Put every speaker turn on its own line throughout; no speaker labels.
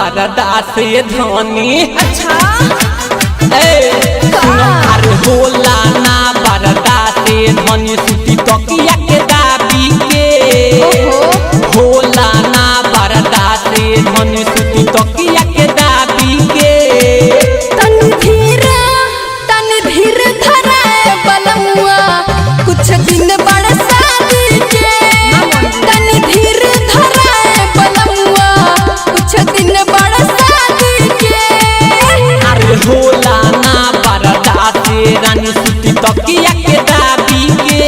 बरदा से धनी।
अच्छा
अरे होला ना बरदा से धनी सूती तकिया के दाबी के होला ना बरदा से धनी सूती तकिया के दाबी के।
तन धीर धरा बलमुआ कुछ दिन बड़े शादी के। तन धीर धरा बलमुआ कुछ दिन बड़े शादी के।
अरे होला ना बरदा से रानी सूती तकिया के दाबी के।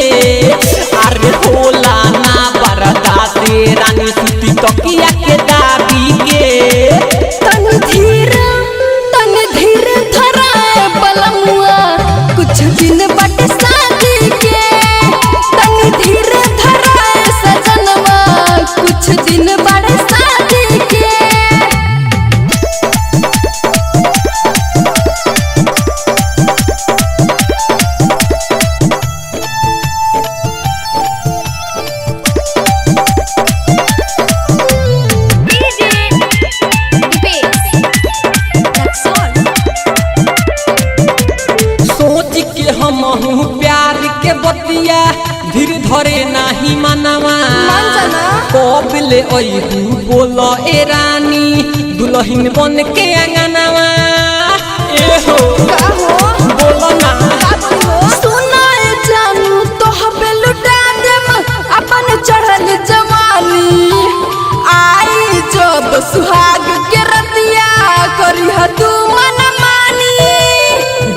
अरे होला ना बरदा से रानी सूती तकिया के दाबी के।
तन धीर धरा बलमुआ कुछ दिन बड़े शादी के। तन धीर धरा सजनवा कुछ दिन बड़े शादी के।
सोच के हम प्यार के बतिया धीर धरे नाही मनवा। कबले अइहू बोलो ए रानी दुल्हन बन के अंगनवा। ए हो बोलो ना
सुनाए जानू तो हबे लुटा देम अपन चढ़ल जवानी। आई जब सुहाग के रतिया करी तू मन मानी।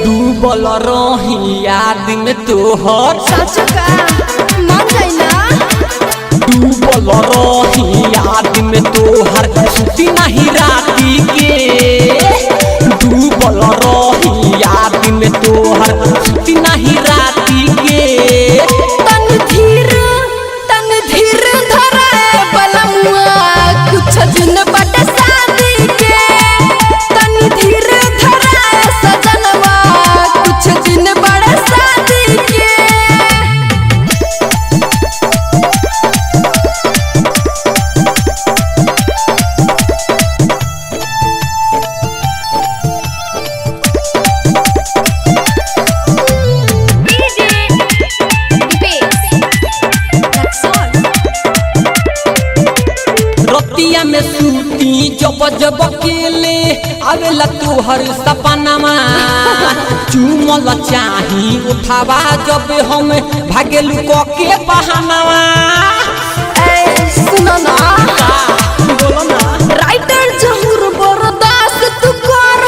डूबल रही याद में तोहर
सच का मान जाइना।
डूबल रही याद में तोहर सूती नहीं राती के। डूबल रही याद में तोहर सूती नहीं राती के।
तन धीर धरा बलमुआ कुछ दिन बड़े शादी के। तन धीर धरा सजनवा कुछ दिन बड़े शादी के।
रतिया में सूती जब जब अकेले आवेला तोहर सपनमा। चुमल चाही उठावा जब हम भागेलू के बहानवा।
सुनो ना
बोलो ना
राइटर जहूर बरदास तू कर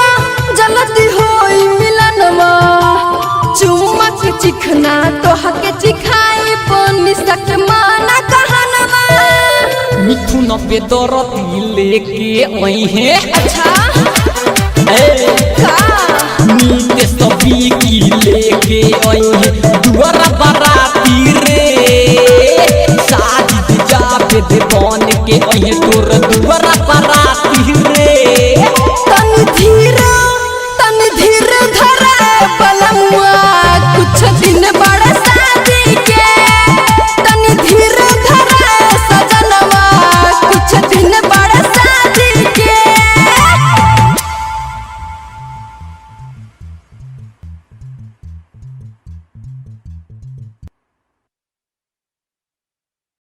जल्दी होई मिलनवा। चुम्मा के चिखना तोहा के चिखाई बनी सक माना कहनवा।
मिथुन पे दरदी लेके आई है।
अच्छा
का नीते सभी की लेके आई है दुआरा बाराती रे।